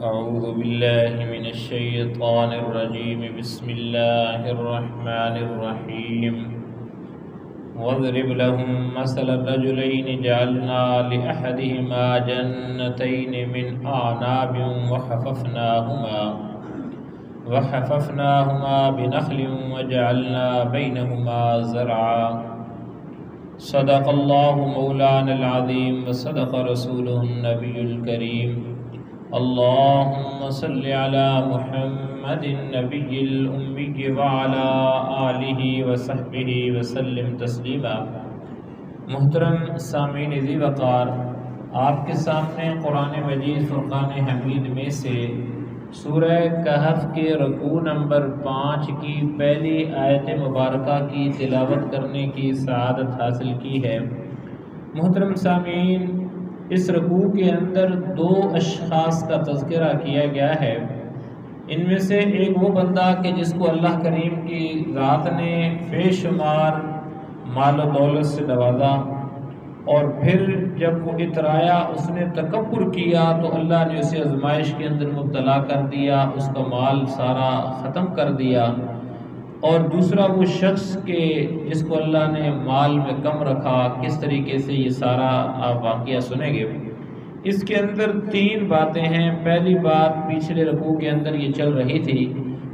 أعوذ بالله من الشيطان الرجيم بسم الله الرحمن الرحيم واضرب لهم مثل الرجلين جعلنا لأحدهما جنتين من أعناب وحففناهما بنخل وجعلنا بينهما زرعا صدق الله مولانا العظيم وصدق رسوله النبي الكريم اللهم صل على محمد النبي الأمي وعلى آله وصحبه وسلم تسلیما۔ محترم سامعین ذی وقار، آپ کے سامنے قرآن مجید فرقان حمید میں سے سورہ کہف کے رکوع نمبر 5 کی پہلی آیت مبارکہ کی تلاوت کرنے کی سعادت حاصل کی ہے۔ محترم سامعین، اس رکوع کے اندر 2 اشخاص کا تذکرہ کیا گیا ہے۔ ان میں سے ایک وہ بندہ کہ جس کو اللہ کریم کی ذات نے بے شمار مال و دولت سے نوازا، اور پھر جب وہ اترایا، اس نے تکبر کیا تو اللہ نے اسے آزمائش کے اندر مبتلا کر دیا، اس کا مال سارا ختم کر دیا۔ اور دوسرا وہ شخص کہ جس کو اللہ نے مال میں کم رکھا، کس طریقے سے یہ سارا آپ واقعہ سنیں گے۔ اس کے اندر 3 باتیں ہیں۔ پہلی بات پچھلے رکوع کے اندر یہ چل رہی تھی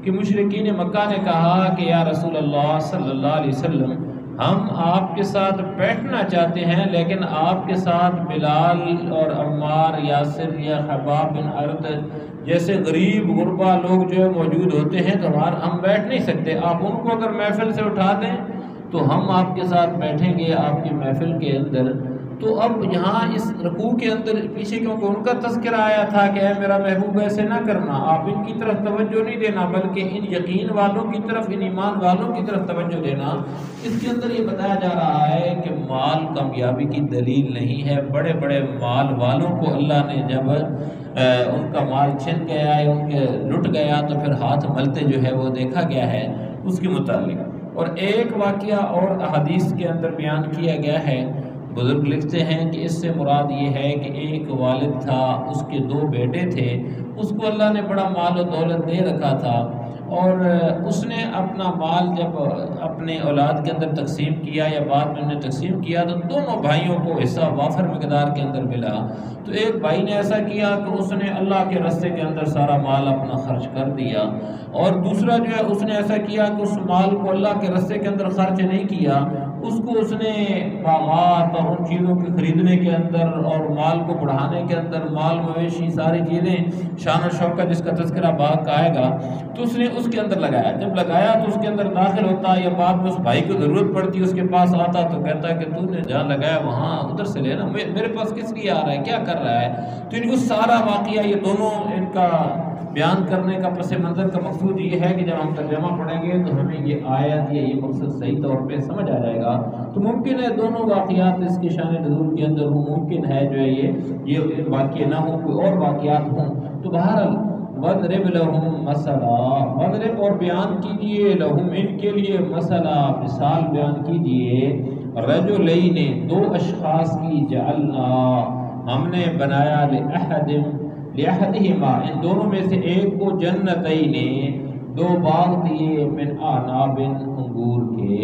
کہ مشرکین مکہ نے کہا کہ یا رسول اللہ صلی اللہ علیہ وسلم، ہم آپ کے ساتھ بیٹھنا چاہتے ہیں، لیکن آپ کے ساتھ بلال اور عمار، یاسر یا خباب بن ارد جیسے غریب غربا لوگ جو موجود ہوتے ہیں تو ہم بیٹھ نہیں سکتے۔ آپ ان کو اگر محفل سے اٹھا دیں تو ہم آپ کے ساتھ بیٹھیں گے آپ کی محفل کے اندر۔ تو اب یہاں اس رکوع کے اندر پیچھے کیونکہ ان کا تذکرہ آیا تھا کہ اے میرا محبوب ایسے نہ کرنا، آپ ان کی طرف توجہ نہیں دینا، بلکہ ان یقین والوں کی طرف، ان ایمان والوں کی طرف توجہ دینا۔ اس کے اندر یہ بتایا جا رہا ہے کہ مال کامیابی کی دلیل نہیں ہے۔ بڑے بڑے مال والوں کو اللہ نے جب ان کا مال چھن گیا ہے، ان کے لٹ گیا، تو پھر ہاتھ ملتے جو ہے وہ دیکھا گیا ہے اس کے متعلق۔ اور ایک واقعہ اور احادیث کے اندر بیان کیا گیا ہے۔ بزرگ لکھتے ہیں کہ اس سے مراد یہ ہے کہ ایک والد تھا، اس کے 2 بیٹے تھے، اس کو اللہ نے بڑا مال و دولت دے رکھا تھا، اور اس نے اپنا مال جب اپنے اولاد کے اندر تقسیم کیا یا بعد میں انہیں تقسیم کیا تو دونوں بھائیوں کو حصہ وافر مقدار کے اندر ملا۔ تو ایک بھائی نے ایسا کیا کہ اس نے اللہ کے راستے کے اندر سارا مال اپنا خرچ کر دیا، اور دوسرا جو ہے اس نے ایسا کیا کہ اس مال کو اللہ کے راستے کے اندر خرچ نہیں کیا، اس کو اس نے باغات اور ان چیزوں کے خریدنے کے اندر اور مال کو بڑھانے کے اندر، مال مویشی ساری چیزیں، شان و شوکت جس کا تذکرہ باغ کا آئے گا، تو اس نے اس کے اندر لگایا۔ جب لگایا تو اس کے اندر داخل ہوتا یا بعد میں اس بھائی کو ضرورت پڑتی، اس کے پاس آتا تو کہتا کہ تو نے جہاں لگایا وہاں ادھر سے لینا، میرے پاس کس لیے آ رہا ہے، کیا کر رہا ہے۔ تو ان کو سارا واقعہ یہ دونوں ان کا بیان کرنے کا پس منظر کا مقصود یہ ہے کہ جب ہم ترجمہ پڑھیں گے تو ہمیں یہ آیت یا یہ مقصد صحیح طور پہ سمجھ آ جائے گا۔ تو ممکن ہے دونوں واقعات اس کے شان نزول کے اندر ہوں، ممکن ہے جو ہے یہ واقعہ نہ ہو، کوئی اور واقعات ہوں۔ تو بہرحال وَاضْرِبْ لَهُمْ مَثَلًا، وَاضْرِبْ اور بیان کیجئے، لَهُمْ ان کے لیے، مثلا مثال بیان کیجئے، رَجُلَيْنِ 2 اشخاص کی، جعلنا ہم نے بنایا، لِأَحَدِهِمَا ان دونوں میں سے ایک کو، جنتین 2 باغ دیے، من اعناب انگور کے۔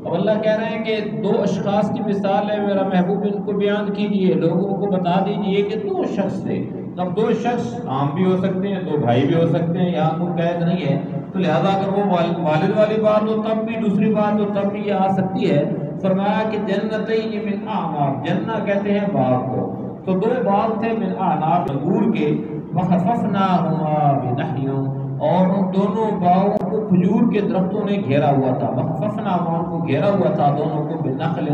اب اللہ کہہ رہے ہیں کہ 2 اشخاص کی مثال ہے میرا محبوب، ان کو بیان کیجئے، لوگوں کو بتا دیجئے کہ 2 شخص تھے۔ اب 2 شخص عام بھی ہو سکتے ہیں، 2 بھائی بھی ہو سکتے ہیں، یہاں کوئی قید نہیں ہے، تو لہذا اگر وہ والد والی بات ہو تب بھی، دوسری بات ہو تب بھی یہ آ سکتی ہے۔ فرمایا کہ جنتین من اعناب، جنہ کہتے ہیں باغ کو، تو 2 باغ تھے، من اعناب انگور کے، وحففناہما بنخل، اور ان دونوں باغوں کو کھجور کے درختوں نے گھیرا ہوا تھا، وحففناہما کو گھیرا ہوا تھا دونوں کو، بنخل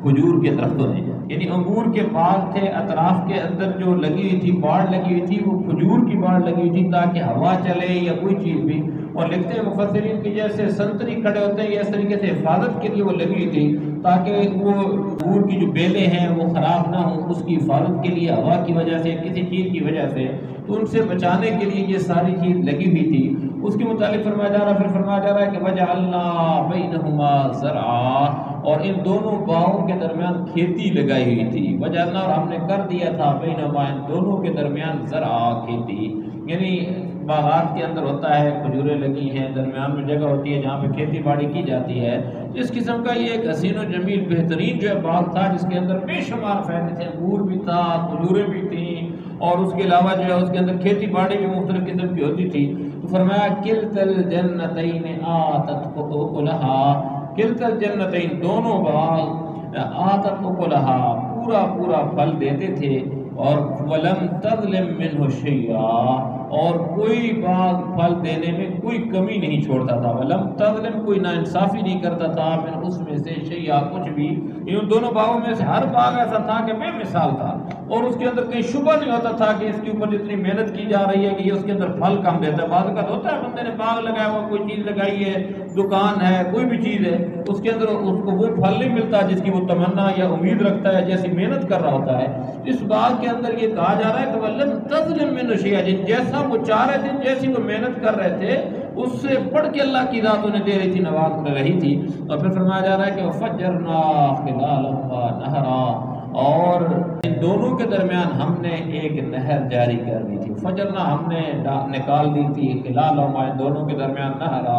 کھجور کے درختوں نے، یعنی انگور کے باغ تھے، اطراف کے اندر جو لگی ہوئی تھی، باڑ لگی ہوئی تھی، وہ کھجور کی باڑ لگی ہوئی تھی تاکہ ہوا چلے یا کوئی چیز بھی۔ اور لکھتے ہیں مفسرین کی جیسے سنتری کھڑے ہوتے ہیں، اس طریقے سے حفاظت کے لیے وہ لگی ہوئی تھی تاکہ وہ انگور کی جو بیلیں ہیں وہ خراب نہ ہوں، اس کی حفاظت کے لیے ہوا کی وجہ سے، کسی چیز کی وجہ سے، تو ان سے بچانے کے لیے یہ ساری چیز لگی ہوئی تھی۔ اس کے متعلق فرمایا جا رہا ہے کہ وَجَعَلْنَا بَيْنَهُمَا زَرْعًا، اور ان دونوں باغوں کے درمیان کھیتی لگائی ہوئی تھی، وجعلنا اور ہم نے کر دیا تھا بینہما ان دونوں کے درمیان زرعا کھیتی، یعنی باغات کے اندر ہوتا ہے کھجوریں لگی ہیں، درمیان میں جگہ ہوتی ہے جہاں پہ کھیتی باڑی کی جاتی ہے، اس قسم کا یہ ایک حسین و جمیل بہترین جو ہے باغ تھا جس کے اندر بے شمار فائدے تھے، انگور بھی تھا، کھجوریں بھی تھیں، اور اس کے علاوہ جو ہے اس کے اندر کھیتی باڑی بھی مختلف قسم کی ہوتی تھی۔ تو فرمایا کلتا الجنتین آتت اکلہا، کلتا الجنتین دونوں باغ آتت اکلہا پورا پورا پھل دیتے تھے، اور ولم تظلم منہ شیئا اور کوئی باغ پھل دینے میں کوئی کمی نہیں چھوڑتا تھا، ولم تظلم کوئی ناانصافی نہیں کرتا تھا، من اس میں سے شیئا کچھ بھی، ان دونوں باغوں میں سے ہر باغ ایسا تھا کہ بے مثال تھا، اور اس کے اندر کہیں شبہ نہیں ہوتا تھا کہ اس کے اوپر جتنی محنت کی جا رہی ہے کہ یہ اس کے اندر پھل کم دیتا ہے۔ بعض اوقات ہوتا ہے بندے نے باغ لگایا ہوا، کوئی چیز لگائی ہے، دکان ہے، کوئی بھی چیز ہے، اس کے اندر اس کو وہ پھل نہیں ملتا جس کی وہ تمنا یا امید رکھتا ہے، جیسی محنت کر رہا ہوتا ہے۔ اس باغ کے اندر یہ کہا جا رہا ہے کہ وَلَمْ تَظْلِمْ مِنْهُ شَيْئًا، جیسا وہ چاہ رہے تھے، جیسی وہ محنت کر رہے تھے، اس سے بڑھ کے اللہ کی ذات انہیں دے رہی تھی، نواز رہی تھی۔ اور پھر فرمایا جا رہا ہے کہ وَفَجَّرْنَا خِلَالَهَا نَهْرًا، اور ان دونوں کے درمیان ہم نے ایک نہر جاری کر دی تھی، فجرنا ہم نے نکال دی تھی، خلالہما ان دونوں کے درمیان نہرا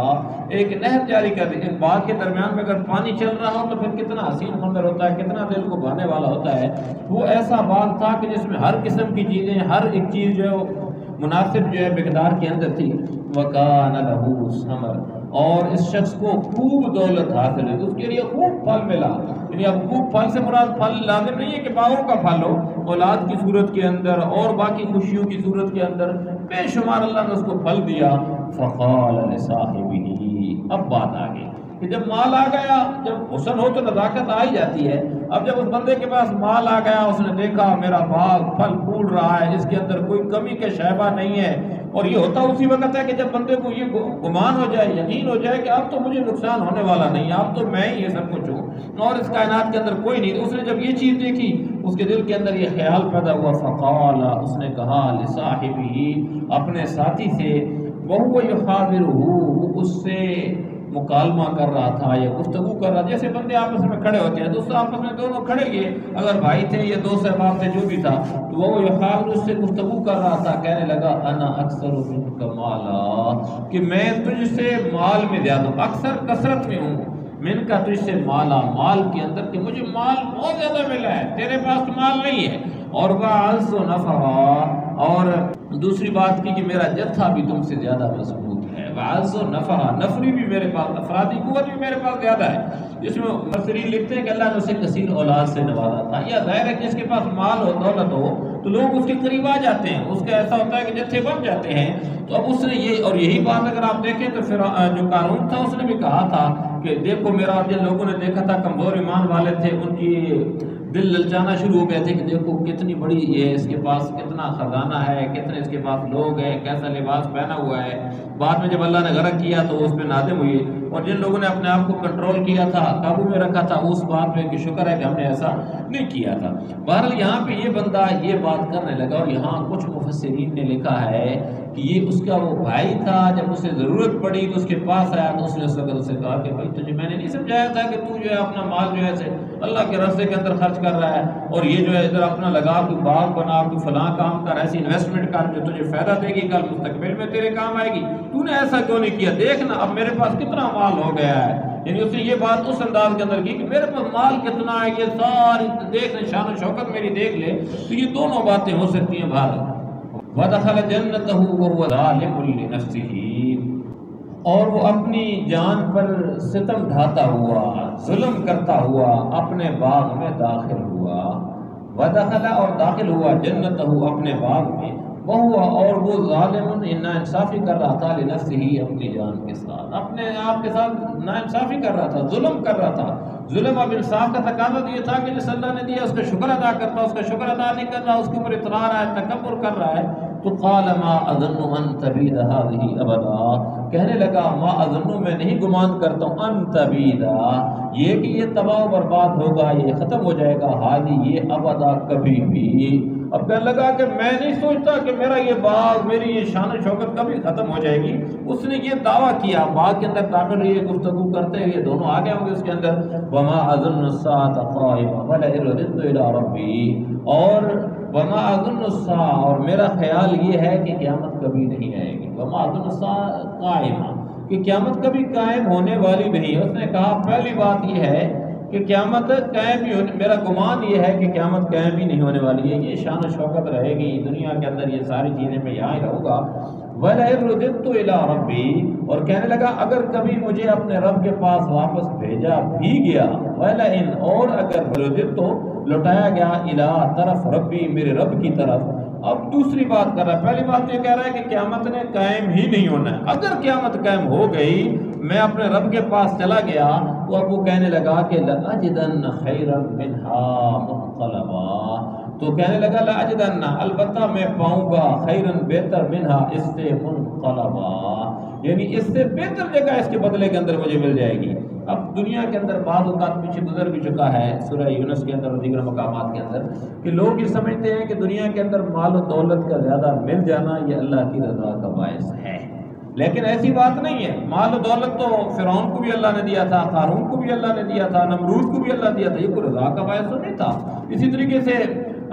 ایک نہر جاری کر دی۔ ایک باغ کے درمیان میں اگر پانی چل رہا ہو تو پھر کتنا حسین منظر ہوتا ہے، کتنا دل کو بھانے والا ہوتا ہے۔ وہ ایسا باغ تھا کہ جس میں ہر قسم کی چیزیں، ہر ایک چیز جو ہے مناسب جو ہے مقدار کے اندر تھی۔ وَكَانَ لَهُ ثَمَرٌ، اور اس شخص کو خوب دولت حاصل ہوئی، اس کے لیے خوب پھل ملا۔ یعنی اب خوب پھل سے مراد پھل لازم نہیں ہے کہ باغوں کا پھل ہو، اولاد کی صورت کے اندر اور باقی خوشیوں کی صورت کے اندر بے شمار اللہ نے اس کو پھل دیا۔ فقال لصاحبہ، اب بات آ گئی کہ جب مال آ گیا، جب حسن ہو تو نزاکت آ ہی جاتی ہے۔ اب جب اس بندے کے پاس مال آ گیا، اس نے دیکھا میرا باغ پھل پھول رہا ہے، اس کے اندر کوئی کمی کے شائبہ نہیں ہے، اور یہ ہوتا اسی وقت ہے کہ جب بندے کو یہ گمان ہو جائے، یقین ہو جائے کہ اب تو مجھے نقصان ہونے والا نہیں ہے، اب تو میں ہی یہ سب کچھ ہوں اور اس کائنات کے اندر کوئی نہیں۔ اس نے جب یہ چیز دیکھی، اس کے دل کے اندر یہ خیال پیدا ہوا، فقال، اس نے کہا لصاحبہ، اپنے ساتھی سے، وہو یحاورہ، اس سے مکالمہ کر رہا تھا یا گفتگو کر رہا تھا، جیسے بندے آپس میں کھڑے ہوتے ہیں، دوست آپس میں دونوں کھڑے گئے، اگر بھائی تھے یا دوست احباب تھے، جو بھی تھا، تو وہ یحاور اس سے گفتگو کر رہا تھا، کہنے لگا انا اکثر منک مالا، کہ میں تجھ سے مال میں زیادہ ہوں، اکثر کثرت میں ہوں، من کا تجھ سے مالا، مال کے اندر کہ مجھے مال بہت زیادہ ملا ہے، تیرے پاس مال نہیں ہے، اور وَعَزُّ نَفَرًا، اور دوسری بات کی کہ میرا جتھا بھی تم سے زیادہ مضبوط ہے، وَعَزُّ نَفَرًا، نفری بھی میرے پاس، افرادی قوت بھی میرے پاس زیادہ ہے۔ جس میں مفسرین لکھتے ہیں کہ اللہ نے اسے کثیر اولاد سے نوازا تھا، یا ظاہر ہے کہ جس کے پاس مال ہو، دولت ہو، تو لوگ اس کے قریب آ جاتے ہیں، اس کا ایسا ہوتا ہے کہ جتھے بن جاتے ہیں۔ تو اب اس نے یہ، اور یہی بات اگر آپ دیکھیں تو پھر جو قارون تھا اس نے بھی کہا تھا کہ دیکھو میرا، جن لوگوں نے دیکھا تھا کمزور ایمان والے تھے، ان کی دل للچانا شروع ہو گئے تھے کہ دیکھو کتنی بڑی یہ، اس کے پاس کتنا خزانہ ہے، کتنے اس کے پاس لوگ ہیں، کیسا لباس پہنا ہوا ہے۔ بعد میں جب اللہ نے غرق کیا تو اس پہ نادم ہوئے، اور جن لوگوں نے اپنے آپ کو کنٹرول کیا تھا، قابو میں رکھا تھا، اس بات پہ کہ شکر ہے کہ ہم نے ایسا نہیں کیا تھا۔ بہرحال یہاں پہ یہ بندہ یہ بات کرنے لگا، اور یہاں کچھ مفسرین نے لکھا ہے کہ یہ اس کا وہ بھائی تھا، جب اسے ضرورت پڑی تو اس کے پاس آیا تو اس نے اس وقت اسے کہا کہ بھائی تجھے میں نے نہیں سمجھایا تھا کہ تو جو ہے اپنا مال جو ہے اللہ کے راستے کے اندر خرچ کر رہا ہے، اور یہ جو ہے ادھر اپنا لگا، تو باغ بنا، تو فلاں کام کر، ایسی انویسٹمنٹ کر جو تجھے فائدہ دے گی، کل مستقبل میں تیرے کام آئے گی، تو نے ایسا کیوں نہیں کیا؟ دیکھنا اب میرے پاس کتنا مال ہو گیا ہے۔ یعنی اس نے یہ بات اس انداز کے اندر کی کہ میرے پاس مال کتنا ہے، یہ ساری دیکھ لے، شان و شوکت میری دیکھ لے، تو یہ دونوں باتیں ہو سکتی ہیں بھائی۔ وَدَخَلَ جَنَّتَهُ وَهُوَ ظَالِمٌ لِنَفْسِهِ، اور وہ اپنی جان پر ستم ڈھاتا ہوا، ظلم کرتا ہوا اپنے باغ میں داخل ہوا۔ وَدَخَلَ، اور داخل ہوا، جنتہ، اپنے باغ میں، وَهُوَ، اور وہ ظالم ناانصافی کر رہا تھا، لنفسه، اپنی جان کے ساتھ، اپنے آپ کے ساتھ ناانصافی کر رہا تھا، ظلم کر رہا تھا۔ ظلم اب انصاف کا تقاضا یہ تھا کہ جس اللہ نے دیا اس کا شکر ادا کرتا، اس کا شکر ادا نہیں کر رہا، اس کے اوپر اطراء ہے، تکبر کر رہا ہے۔ تو قال ما اظن ان تبید هذه ابدا، کہنے لگا ما اظن، میں نہیں گمان کرتا ہوں، ان تبید، یہ کہ یہ تباہ و برباد ہوگا، یہ ختم ہو جائے گا، هذه، یہ ابدا، کبھی بھی، اب کہنے لگا کہ میں نہیں سوچتا کہ میرا یہ باغ، میری یہ شان و شوکت کبھی ختم ہو جائے گی۔ اس نے یہ دعویٰ کیا، باغ کے اندر داخل ہوئے، گفتگو کرتے ہوئے دونوں آگے ہوں گے اس کے اندر، وما اظن الساعۃ قائمہ ولئن رددت الی ربی، اور وما اظن الساعۃ، اور میرا خیال یہ ہے کہ قیامت کبھی نہیں آئے گی، وما اظن الساعۃ قائمہ، کہ قیامت کبھی قائم ہونے والی نہیں ہے۔ اس نے کہا پہلی بات یہ ہے کہ قیامت قائم ہی ہونے، میرا گمان یہ ہے کہ قیامت قائم ہی نہیں ہونے والی ہے، یہ شان و شوکت رہے گی دنیا کے اندر، یہ ساری چیزیں میں یہاں ہی رہوں گا۔ وَلَئِن رُدِدتُّ إِلَىٰ رَبِّي، اور کہنے لگا اگر کبھی مجھے اپنے رب کے پاس واپس بھیجا بھی گیا، وَلَئِن، اور اگر رُدِدتُّ لوٹایا گیا، إِلَىٰ طرف ربی، میرے رب کی طرف۔ اب دوسری بات کر رہا ہے، پہلی بات یہ کہہ رہا ہے کہ قیامت نے قائم ہی نہیں ہونا ہے، اگر قیامت قائم ہو گئی، میں اپنے رب کے پاس چلا گیا، تو اب وہ کہنے لگا کہ لَأَجِدَنَّ خَيْرًا مِنْهَا مُنْقَلَبًا، تو کہنے لگا لَأَجِدَنَّ، البتہ میں پاؤں گا، خیرن بہتر منہا، اس سے منقلبا، یعنی اس سے بہتر جگہ اس کے بدلے کے اندر مجھے مل جائے گی۔ اب دنیا کے اندر بعض اوقات پیچھے گزر بھی چکا ہے سورہ یونس کے اندر اور دیگر مقامات کے اندر، کہ لوگ یہ سمجھتے ہیں کہ دنیا کے اندر مال و دولت کا زیادہ مل جانا یہ اللہ کی رضا کا باعث ہے، لیکن ایسی بات نہیں ہے۔ مال و دولت تو فرعون کو بھی اللہ نے دیا تھا، قارون کو بھی اللہ نے دیا تھا، نمرود کو بھی اللہ دیا تھا، یہ کوئی رضا کا باعث تو نہیں تھا۔ اسی طریقے سے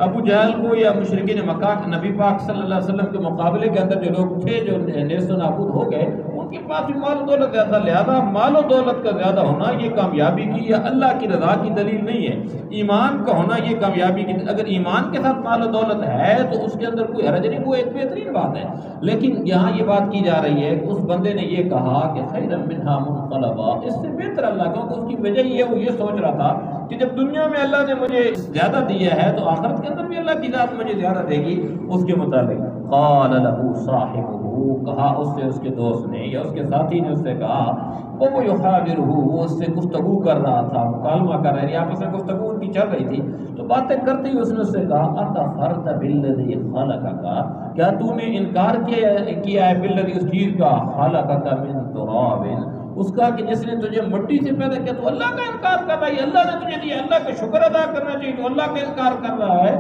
ابو جہل کو یا مشرکین مکہ نبی پاک صلی اللہ علیہ وسلم کے مقابلے کے اندر جو لوگ تھے جو نیست و نابود ہو گئے، ان کے پاس بھی مال و دولت زیادہ تھا، لہذا مال و دولت کا زیادہ ہونا یہ کامیابی کی یا اللہ کی رضا کی دلیل نہیں ہے۔ ایمان کا ہونا یہ کامیابی کی، اگر ایمان کے ساتھ مال و دولت ہے تو اس کے اندر کوئی حرج نہیں، وہ ایک بہترین بات ہے۔ لیکن یہاں یہ بات کی جا رہی ہے کہ اس بندے نے یہ کہا کہ خیرا منہا منقلبا، اس سے بہتر اللہ، کیونکہ اس کی وجہ یہ وہ یہ سوچ رہا تھا کہ جب دنیا میں اللہ نے مجھے زیادہ دیا ہے تو آخرت کے اندر بھی اللہ کی ذات مجھے زیادہ دے گی۔ اس کے مطابق قال له صاحبه، کہا اس سے اس کے دوست نے یا اس کے ساتھی نے اس سے کہا، وہ یحاورہ، وہ اس سے گفتگو کر رہا تھا، مکالمہ کر رہے ہیں، آپس میں گفتگو ان کی چل رہی تھی، تو باتیں کرتے ہی اس نے اس سے کہا اکفرت بالذی خلقک، کیا تو نے انکار کیا ہے بالذی، اس چیز کا، خلقک من تراب، اس کا کہ جس نے تجھے مٹی سے پیدا کیا، تو اللہ کا انکار کر رہا ہے، اللہ نے تجھے دیا، اللہ کا شکر ادا کرنا چاہیے، تو اللہ کا انکار کر رہا ہے،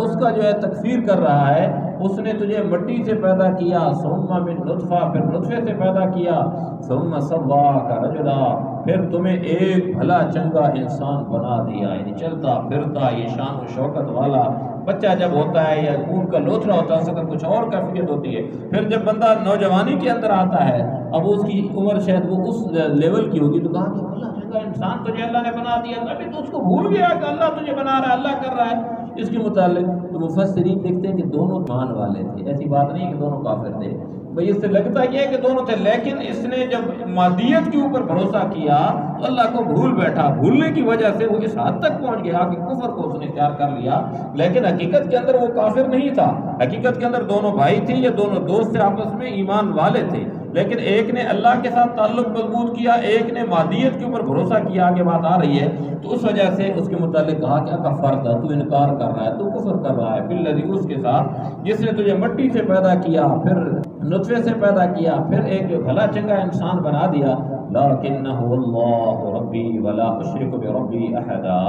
اس کا جو ہے تکفیر کر رہا ہے۔ اس نے تجھے مٹی سے پیدا کیا، ثم من نطفہ، پھر نطفے سے پیدا کیا، ثم سواک رجلا، پھر تمہیں ایک بھلا چنگا انسان بنا دیا، یعنی چلتا پھرتا یہ شان و شوکت والا بچہ جب ہوتا ہے یا خون کا لوتھڑا ہوتا ہے اس وقت کچھ اور کیفیت ہوتی ہے، پھر جب بندہ نوجوانی کے اندر آتا ہے، اب اس کی عمر شاید وہ اس لیول کی ہوگی، تو کہا کہ بھلا چنگا انسان تجھے اللہ نے بنا دیا، ابھی تو اس کو بھول گیا کہ اللہ تجھے بنا رہا ہے، اللہ کر رہا ہے۔ اس کے متعلق تو مفسرین دیکھتے ہیں کہ دونوں ایمان والے تھے، ایسی بات نہیں کہ دونوں کافر تھے، بھئی اس سے لگتا یہ ہے کہ دونوں تھے، لیکن اس نے جب مادیت کے اوپر بھروسہ کیا تو اللہ کو بھول بیٹھا، بھولنے کی وجہ سے وہ اس حد تک پہنچ گیا کہ کفر کو اس نے اختیار کر لیا، لیکن حقیقت کے اندر وہ کافر نہیں تھا، حقیقت کے اندر دونوں بھائی تھے یا دونوں دوست تھے، آپس میں ایمان والے تھے، لیکن ایک نے اللہ کے ساتھ تعلق مضبوط کیا، ایک نے مادیت کے اوپر بھروسہ کیا، آگے بات آ رہی ہے، تو اس وجہ سے اس کے متعلق کہا کہ کفرت، تو انکار کر رہا ہے، تو کفر کر رہا ہے بالذی، اس کے ساتھ جس نے تجھے مٹی سے پیدا کیا، پھر نطفے سے پیدا کیا، پھر ایک بھلا چنگا انسان بنا دیا، لیکنہ اللہ ربی ولا اشرک بربی احدا،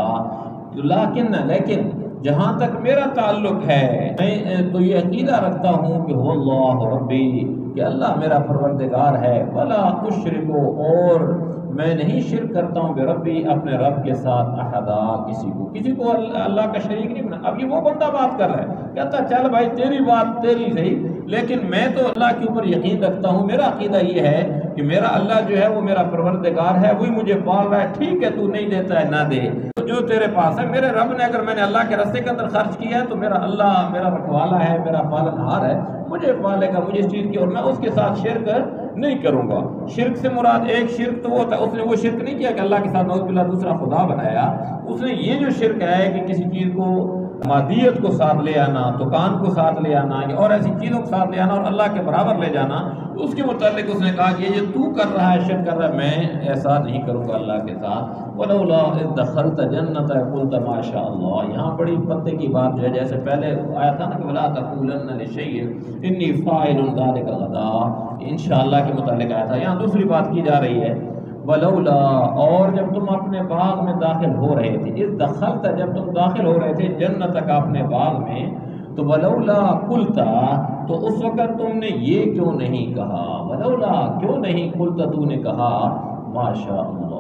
لیکن جہاں تک میرا تعلق ہے میں تو یہ عقیدہ رکھتا ہوں کہ هو اللہ ربی، کہ اللہ میرا پروردگار ہے، ولا اشرک، اور میں نہیں شرک کرتا ہوں بربی، اپنے رب کے ساتھ احدا، کسی کو اللہ کا شریک نہیں بنا۔ اب یہ وہ بندہ بات کر رہا ہے، کہتا چل بھائی تیری بات تیری صحیح، لیکن میں تو اللہ کے اوپر یقین رکھتا ہوں، میرا عقیدہ یہ ہے کہ میرا اللہ جو ہے وہ میرا پروردگار ہے، وہی مجھے پال رہا ہے، ٹھیک ہے تو نہیں دیتا ہے نہ دے، تو جو تیرے پاس ہے، میرے رب نے اگر میں نے اللہ کے راستے کے اندر خرچ کیا ہے تو میرا اللہ میرا رکھوالا ہے، میرا پالن ہار ہے، مجھے پالے گا، مجھے اس چیز کی، اور میں اس کے ساتھ شرک نہیں کروں گا۔ شرک سے مراد ایک شرک تو وہ تھا، اس نے وہ شرک نہیں کیا کہ اللہ کے ساتھ نعوذ باللہ دوسرا خدا بنایا، اس نے یہ جو شرک ہے کہ کسی چیز کو مادیت کو ساتھ لے آنا، دکان کو ساتھ لے آنا یا اور ایسی چیزوں کو ساتھ لے آنا اور اللہ کے برابر لے جانا، اس کے متعلق اس نے کہا کہ یہ تو کر رہا ہے، شرک کر رہا ہے، میں ایسا نہیں کروں گا اللہ کے ساتھ۔ وَلَوْلَا إِذْ دَخَلْتَ جَنَّتَ قُلْتَ مَا شَاءَ اللَّهُ، یہاں بڑی پتے کی بات جو ہے، جیسے پہلے آیا تھا نا کہ وَلَا تَقُولَنَّ لِشَيْءٍ إِنِّي فَاعِلٌ ذَلِكَ غَدًا، انشاءاللہ کے متعلق آیا تھا، یہاں دوسری بات کی جا رہی ہے، ولولا، اور جب تم اپنے باغ میں داخل ہو رہے تھے، اس دخلت، جب تم داخل ہو رہے تھے جنت کا اپنے باغ میں، تو ولولا قلتا، تو اس وقت تم نے یہ کیوں نہیں کہا، ولولا کیوں نہیں قلتا تو نے کہا ماشاء اللہ۔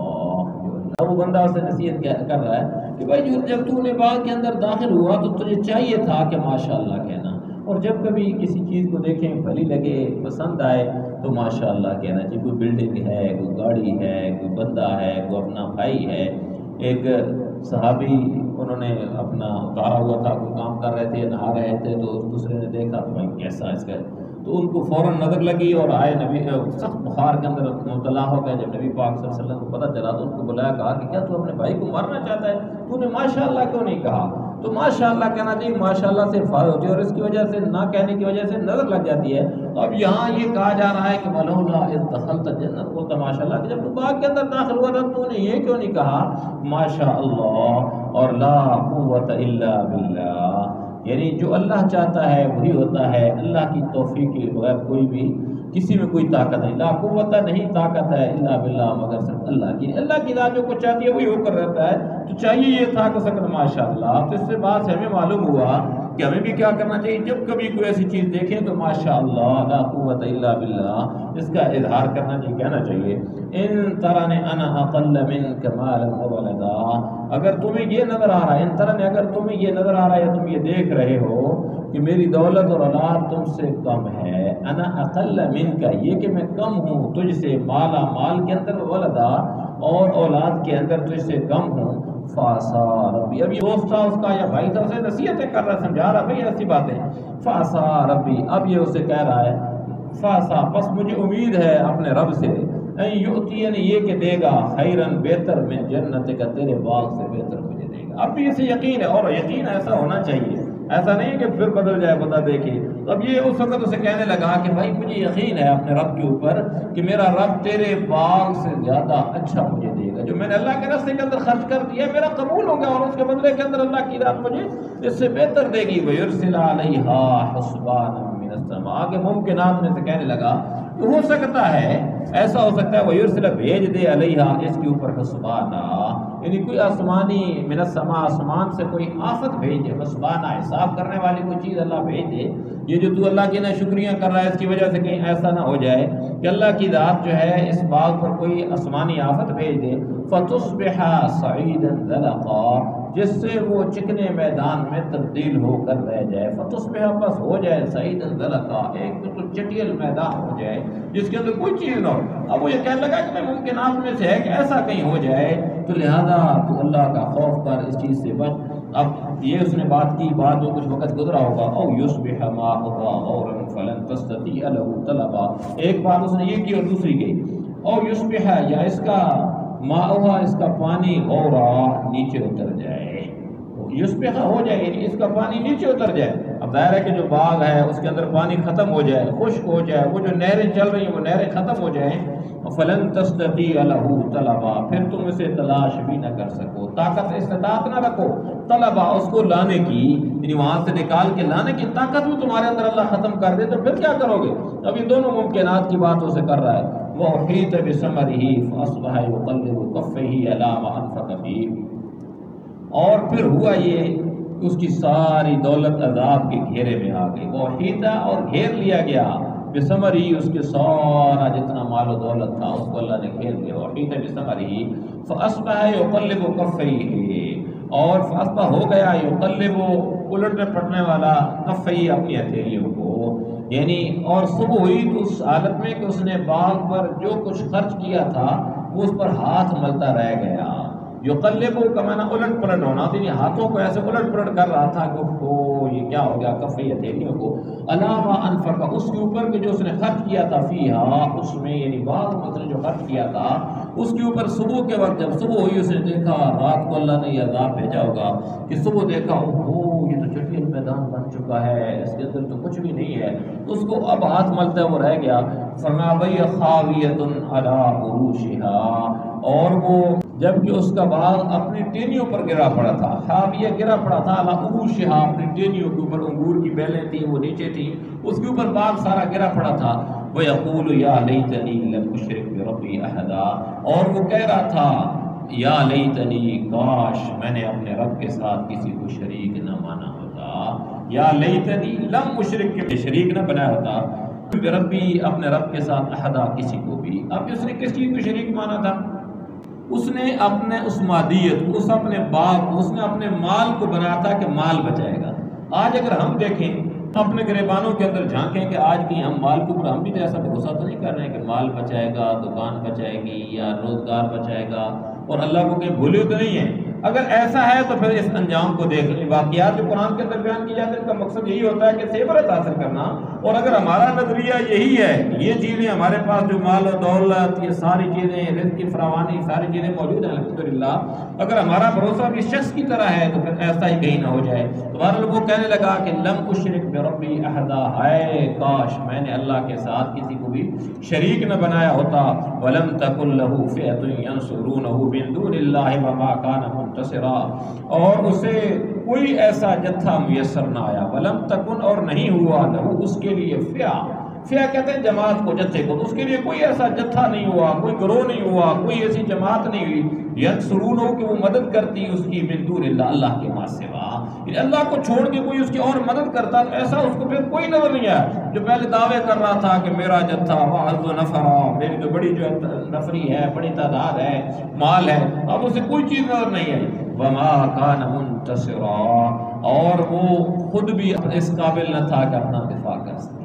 وہ بندہ اسے نصیحت کر رہا ہے کہ بھائی جب تو نے باغ کے اندر داخل ہوا تو تجھے چاہیے تھا کہ ماشاء اللہ کہنا، اور جب کبھی کسی چیز کو دیکھیں بھلی لگے پسند آئے تو ماشاء اللہ کہنا چاہیے۔ کوئی بلڈنگ ہے، کوئی گاڑی ہے، کوئی بندہ ہے، کوئی اپنا بھائی ہے۔ ایک صحابی انہوں نے اپنا اتارا ہوا تھا، کوئی کام کر رہے تھے، نہا رہے تھے، تو دوسرے نے دیکھا تو بھائی کیسا اس کا، تو ان کو فوراً نظر لگی اور آئے نبی سخت بخار کے اندر مبتلا ہو گئے۔ جب نبی پاک صلی اللہ علیہ وسلم کو پتہ چلا تو ان کو بلایا، کہا کہ کیا تو اپنے بھائی کو مارنا چاہتا ہے، تو نے ماشاء اللہ کیوں نہیں کہا؟ تو ماشاء اللہ کہنا چاہیے، ماشاء اللہ سے حفاظت ہوتی ہے، اور اس کی وجہ سے نہ کہنے کی وجہ سے نظر لگ جاتی ہے۔ تو اب یہاں یہ کہا جا رہا ہے کہ ولولا اذ دخلت الجنت قلت ماشاء اللہ، کہ جب تو باغ کے اندر داخل ہوا تھا تو نے یہ کیوں نہیں کہا ماشاء اللہ اور لا قوت الا باللہ، یعنی جو اللہ چاہتا ہے وہی ہوتا ہے، اللہ کی توفیق کے بغیر کوئی بھی کسی میں کوئی طاقت نہیں، لا قوت نہیں طاقت ہے الا باللہ، مگر صرف اللہ کی، اللہ کی ذات جو کچھ چاہتی ہے وہی ہو کر رہتا ہے۔ تو چاہیے یہ تھا کہ سکت ماشاء اللہ۔ تو اس سے بات سے ہمیں معلوم ہوا کہ ہمیں بھی کیا کرنا چاہیے، جب کبھی کوئی ایسی چیز دیکھیں تو ماشاء اللہ لا قوت الا باللہ اس کا اظہار کرنا چاہیے، کہنا چاہیے ان ترنی انا اقل منک مالا وولدا، اگر تمہیں یہ نظر آ رہا ہے، ان ترنی اگر تمہیں یہ نظر آ رہا ہے یا تم یہ دیکھ رہے ہو کہ میری دولت اور اولاد تم سے کم ہے، انا اقل منک یہ کہ میں کم ہوں تجھ سے، مالا مال کے اندر، ولدا اور اولاد کے اندر تجھ سے کم ہوں، فاسا ربی، اب یہ دوست تھا اس کا یا بھائی تھا، اسے نصیحتیں کر رہا، سمجھا رہا بھائی ایسی باتیں، فاسا ربی، اب یہ اسے کہہ رہا ہے فاسا پس مجھے امید ہے اپنے رب سے، این یؤتینی یہ کہ دے گا، خیرن بہتر من جنت کا، تیرے باغ سے بہتر مجھے دے گا۔ اب بھی اسے یقین ہے، اور یقین ایسا ہونا چاہیے، ایسا نہیں کہ پھر بدل جائے بندہ دیکھے۔ اب یہ اس وقت اسے کہنے لگا کہ بھائی مجھے یقین ہے اپنے رب کے اوپر کہ میرا رب تیرے باغ سے زیادہ اچھا مجھے دے گا، جو میں نے اللہ کے راستے کے اندر خرچ کر دیا میرا قبول ہوگا، اور اس کے بدلے کے اندر اللہ کی ذات مجھے اس سے بہتر دے گی۔ وَيُرْسِلَ عَلَيْهَا حُسْبَانًا مِّنَ السَّمَاءِ، آگے ممکنات میں سے کہنے لگا کہ ہو سکتا ہے، ایسا ہو سکتا ہے وَيُرْسِلَ بھیج دے عَلَيْهَا اس کے اوپر حُسْبَانًا، یعنی کوئی آسمانی من السماء آسمان سے کوئی آفت بھیج دے، حسبانہ حساب کرنے والی کوئی چیز اللہ بھیج دے، یہ جو تو اللہ کے نا شکریہ کر رہا ہے اس کی وجہ سے کہیں ایسا نہ ہو جائے کہ اللہ کی ذات جو ہے اس باغ پر کوئی آسمانی آفت بھیج دے، فتصبح صعیدا زلقا، جس سے وہ چکنے میدان میں تبدیل ہو کر رہ جائے، فتصبح بس ہو جائے صعیدا زلقا، ایک بالکل چٹیل میدان ہو جائے جس کے اندر کوئی چیز نہ ہو۔ اب وہ یہ کہنے لگا کہ میں ممکنات میں سے ہے کہ ایسا کہیں ہو جائے، تو لہذا تو اللہ کا خوف کر، اس چیز سے بچ۔ اب یہ اس نے بات کی، بعد میں کچھ وقت گزرا ہوگا، او یصبح ماؤها غورا فلن تستطیع له طلبا، ایک بات اس نے یہ کی اور دوسری کی، او یصبح یا اس کا ماؤها اس کا پانی غورا نیچے اتر جائے، یصبح ہو جائے یعنی اس کا پانی نیچے اتر جائے۔ اب ظاہر ہے کہ جو باغ ہے اس کے اندر پانی ختم ہو جائے، خشک ہو جائے، وہ جو نہریں چل رہی ہیں وہ نہریں ختم ہو جائیں، فلن تستطیع له طلبا، پھر تم اسے تلاش بھی نہ کر سکو، طاقت استطاعت نہ رکھو، طلبا اس کو لانے کی، یعنی وہاں سے نکال کے لانے کی طاقت بھی تمہارے اندر اللہ ختم کر دے تو پھر کیا کرو گے؟ اب یہ دونوں ممکنات کی بات اسے کر رہا ہے۔ وَأُحِيطَ بِثَمَرِهِ فَأَصْبَحَ يُقَلِّبُ كَفَّيْهِ عَلَىٰ مَا أَنفَقَ فِيهِ، اور پھر ہوا یہ کہ اس کی ساری دولت عذاب کے گھیرے میں آ گئی، وَأُحِيطَ اور گھیر لیا گیا، بثمرہ اس کے سارا جتنا مال و دولت تھا اس کو اللہ نے گھیر لیا، وحیط بثمرہ فاصبح یقلب کفیہ، اور فاصبح ہو گیا یقلب الٹنے پلٹنے والا کفیہ اپنی ہتھیلیوں کو، یعنی اور صبح ہوئی تو اس حالت میں کہ اس نے باغ پر جو کچھ خرچ کیا تھا وہ اس پر ہاتھ ملتا رہ گیا، یقلب کا معنی الٹ پلٹ ہونا، یعنی ہاتھوں کو ایسے الٹ پلٹ کر رہا تھا کہ یہ کیا ہو گیا، کفی ہتھیلیوں کو، علاوہ انفق اس کے اوپر کہ جو اس نے خرچ کیا تھا، فیہا اس میں یعنی باغ میں اس نے جو خرچ کیا تھا اس کے اوپر، صبح کے وقت جب صبح ہوئی اس نے دیکھا، رات کو اللہ نے یہ عذاب بھیجا ہوگا کہ صبح دیکھا اوہ یہ تو چٹیل میدان بن چکا ہے، اس کے اندر تو کچھ بھی نہیں ہے، اس کو اب ہاتھ ملتا ہے وہ رہ گیا، فرمایا بھئی خاویۃ علی عروشہا، اور وہ جبکہ اس کا باغ اپنی ٹینیوں پر گرا پڑا تھا، خاویہ گرا پڑا تھا، علی عروشہا اپنی ٹینیوں کے اوپر، انگور کی بیلیں تھیں وہ نیچے تھیں، اس کے اوپر باغ سارا گرا پڑا تھا، وَيَقُولُ يَا لَيْتَنِي لَمْ أُشْرِكْ بِرَبِّي أَحَدًا، اور وہ کہہ رہا تھا یا لیتنی کاش میں نے اپنے رب کے ساتھ کسی کو شریک نہ مانا ہوتا، یا لیتنی لم اشرک کے شریک نہ بنایا ہوتا بربی اپنے رب کے ساتھ احدا کسی کو بھی. اب اس نے کس چیز کو شریک مانا تھا؟ اس نے اپنے اس مادیت کو، اس اپنے باپ کو، اس نے اپنے مال کو بنایا تھا کہ مال بچائے گا. آج اگر ہم دیکھیں اپنے گریبانوں کے اندر جھانکیں کہ آج کہیں ہم مال کے اوپر ہم بھی تو ایسا بھروسہ تو نہیں کر رہے ہیں کہ مال بچائے گا، دکان بچائے گی یا روزگار بچائے گا اور اللہ کو کہیں بھولے تو نہیں ہیں. اگر ایسا ہے تو پھر اس انجام کو دیکھ لیں. واقعات جو قرآن کے اندر بیان کی جاتے ہیں ان کا مقصد یہی ہوتا ہے کہ سے عبرت حاصل کرنا. اور اگر ہمارا نظریہ یہی ہے کہ یہ چیزیں ہمارے پاس جو مال و دولت، یہ ساری چیزیں، رزق کی فراوانی، ساری چیزیں موجود ہیں الحمدللہ، اگر ہمارا بھروسہ بھی شخص کی طرح ہے تو پھر ایسا ہی کہیں نہ ہو جائے. تو وہ کہنے لگا کہ لم اشرک بربی احدا، ہے کاش میں نے اللہ کے ساتھ کسی کو بھی شریک نہ بنایا ہوتا. ولم تکن له فئة ينصرونه من دون الله وما كان منتصرا، اور اسے کوئی ایسا جتھا میسر نہ آیا. ولم تکن، اور نہیں ہوا، لہو اس کے لیے، فئہ کہتے ہیں جماعت کو، جتھے کو. اس کے لیے کوئی ایسا جتھا نہیں ہوا، کوئی گروہ نہیں ہوا، کوئی ایسی جماعت نہیں ہوئی ینصرونہ کہ وہ مدد کرتی اس کی، من دون اللہ، اللہ کے ما سوا، یعنی اللہ کو چھوڑ کے کوئی اس کی اور مدد کرتا. تو ایسا اس کو پھر کوئی نظر نہیں آیا جو پہلے دعوے کر رہا تھا کہ میرا جتھا وعز و نفرا، میری جو بڑی جو نفری ہے، بڑی تعداد ہے، مال ہے. اب اسے کوئی چیز نظر نہیں آئی. وما کان منتصرا، اور وہ خود بھی اس قابل نہ تھا کہ اپنا دفاع کر سکے.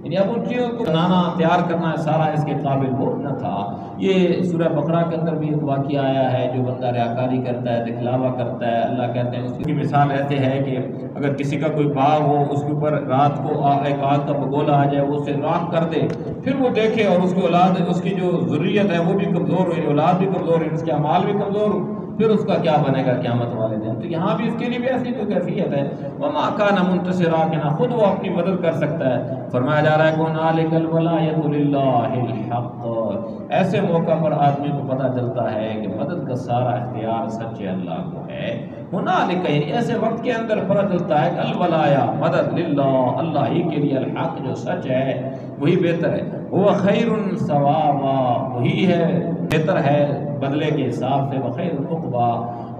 یعنی اب ان چیزوں کو بنانا، تیار کرنا سارا اس کے قابل وہ نہ تھا. یہ سورہ بقرہ کے اندر بھی ایک واقعہ آیا ہے، جو بندہ ریاکاری کرتا ہے، دکھلاوا کرتا ہے، اللہ کہتے ہیں اس کی مثال ایسے ہے کہ اگر کسی کا کوئی باغ ہو، اس کے اوپر رات کو ایک آگ کا بگولا آ جائے، وہ اسے راکھ کر دے، پھر وہ دیکھے اور اس کی اولاد، اس کی جو ذریت ہے وہ بھی کمزور ہوئی، اولاد بھی کمزور ہوئی، اس کے اعمال بھی کمزور ہو، پھر اس کا کیا بنے گا قیامت والے دن. تو یہاں بھی اس کے لیے بھی ایسی کوئی کیفیت ہے. وما کان منتصرا، کہ نہ خود وہ اپنی مدد کر سکتا ہے. فرمایا جا رہا ہے کہ هنالک الولایۃ للہ الحق، ایسے موقع پر آدمی کو پتہ چلتا ہے کہ مدد کا سارا اختیار سچے اللہ کو ہے. هنالک، یعنی ایسے وقت کے اندر پتہ چلتا ہے کہ الولایا، مدد، للہ، اللہ ہی کے لیے، الحق جو سچ ہے وہی بہتر ہے. وہ خیر ثوابا، وہی ہے بہتر ہے بدلے کے حساب سے. وخیر عقبا،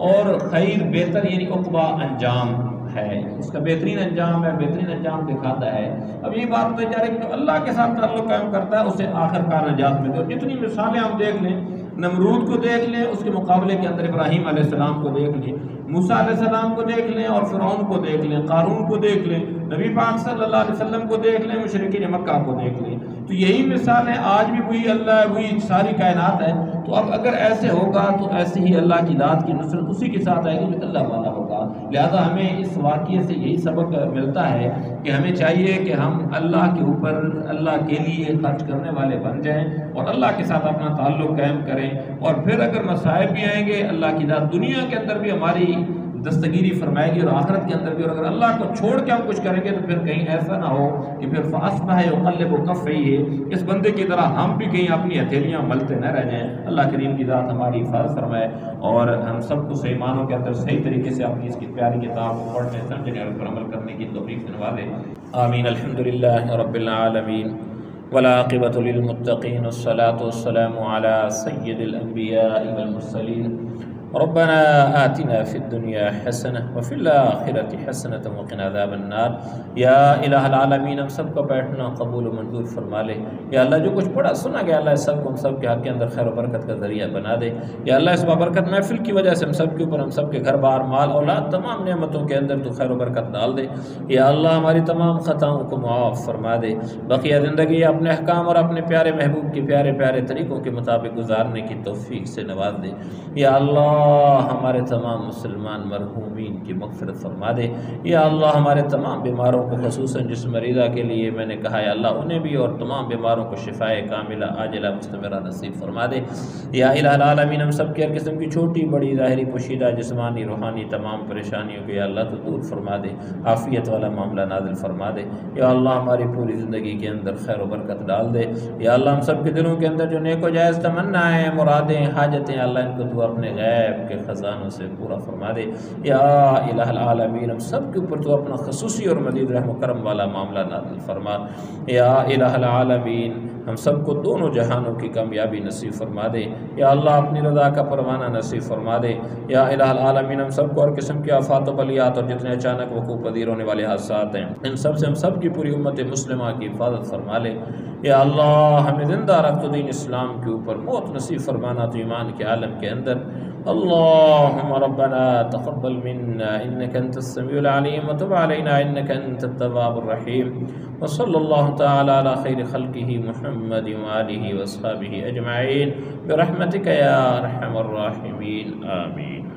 اور خیر بہتر یعنی عقبا انجام ہے، اس کا بہترین انجام ہے، بہترین انجام دکھاتا ہے. اب یہ بات بتائی جا رہی ہے کہ جو اللہ کے ساتھ تعلق قائم کرتا ہے اسے آخر کار نجات ملتی ہے. اور جتنی مثالیں ہم دیکھ لیں، نمرود کو دیکھ لیں، اس کے مقابلے کے اندر ابراہیم علیہ السلام کو دیکھ لیں، موسیٰ علیہ السلام کو دیکھ لیں، اور فرعون کو دیکھ لیں، قارون کو دیکھ لیں، نبی پاک صلی اللہ علیہ وسلم کو دیکھ لیں، مشرکین مکہ کو دیکھ لیں. تو یہی مثالیں آج بھی وہی اللہ ہے، وہی ساری کائنات ہے. تو اب اگر ایسے ہوگا تو ایسے ہی اللہ کی ذات کی نصرت اسی کے ساتھ آئے گی جو اللہ والا ہوگا. لہذا ہمیں اس واقعے سے یہی سبق ملتا ہے کہ ہمیں چاہیے کہ ہم اللہ کے اوپر، اللہ کے لیے خرچ کرنے والے بن جائیں اور اللہ کے ساتھ اپنا تعلق قائم کریں. اور پھر اگر مصائب بھی آئیں گے، اللہ کی ذات دنیا کے اندر بھی ہماری دستگیری فرمائے گی اور آخرت کے اندر بھی. اور اگر اللہ کو چھوڑ کے ہم کچھ کریں گے تو پھر کہیں ایسا نہ ہو کہ پھر فاصبح یقلب کفیہ، اس بندے کی طرح ہم بھی کہیں اپنی ہتھیلیاں ملتے نہ رہ جائیں. اللہ کریم کی ذات ہماری حفاظت فرمائے اور ہم سب کو صحیح معنوں کے اندر صحیح طریقے سے اپنی اس کی پیاری کتاب کو پڑھنے، سمجھنے اور پر عمل کرنے کی توفیق دلوا دے. آمین. الحمدللہ رب العالمین والعاقبۃ للمتقین، والصلاۃ والسلام علی سید الانبیاء والمرسلین. ربنا آتنا في الدنيا حسنة وفي الآخرة حسنة وقنا عذاب النار. یا الہ العالمین، ہم سب کا بیٹھنا قبول و منظور فرما لے. یا اللہ جو کچھ پڑھا سنا گیا، اللہ اس سب کو ہم سب کے حق کے اندر خیر و برکت کا ذریعہ بنا دے. یا اللہ اس بابرکت محفل کی وجہ سے ہم سب کے اوپر، ہم سب کے گھر بار، مال، اولاد، تمام نعمتوں کے اندر تو خیر و برکت ڈال دے. یا اللہ ہماری تمام خطاؤں کو معاف فرما دے. بقیہ زندگی اپنے احکام اور اپنے پیارے محبوب کے پیارے پیارے طریقوں کے مطابق گزارنے کی توفیق سے نواز دے. یا اللہ ہمارے تمام مسلمان مرحومین کی مغفرت فرما دے. یا اللہ ہمارے تمام بیماروں کو، خصوصاً جس مریضہ کے لیے میں نے کہا، یا اللہ انہیں بھی اور تمام بیماروں کو شفائے کاملہ عاجلہ مستمرہ نصیب فرما دے. یا الہ العالمین، ہم سب کی ہر قسم کی چھوٹی بڑی ظاہری پوشیدہ جسمانی روحانی تمام پریشانیوں کو یا اللہ تو دور فرما دے. عافیت والا معاملہ نازل فرما دے. یا اللہ ہماری پوری زندگی کے اندر خیر و برکت ڈال دے. یا اللہ ہم سب کے دلوں کے اندر جو نیک و جائز تمنائیں، مرادیں، حاجتیں، اللہ ان کو تو اپنے غیب کے خزانوں سے پورا فرما دے. یا الہ العالمین، ہم سب کے اوپر تو اپنا خصوصی اور مزید رحم و کرم والا معاملہ نازل فرما. یا الہ العالمین، ہم سب کو دونوں جہانوں کی کامیابی نصیب فرما دے۔ یا اللہ اپنی رضا کا پروانہ نصیب فرما دے۔ یا الہ العالمین ہم سب کو ہر قسم کی آفات و بلیات اور جتنے اچانک وقوع پذیر ہونے والے حادثات ہیں ان سب سے ہم سب کی پوری امت مسلمہ کی حفاظت فرما لے۔ یا اللہ ہمیں زندہ رکھ تو دین اسلام کے اوپر، موت نصیب فرمانا تو ایمان کے عالم کے اندر۔ اللہم ربنا تقبل منا انک انت السمیع العلیم وتب علینا انک انت التواب الرحیم، وصلی اللہ تعالی علی خیر خلقہ محمد وآلہ واصحابہ اجمعین برحمتک یا ارحم الراحمین، آمین۔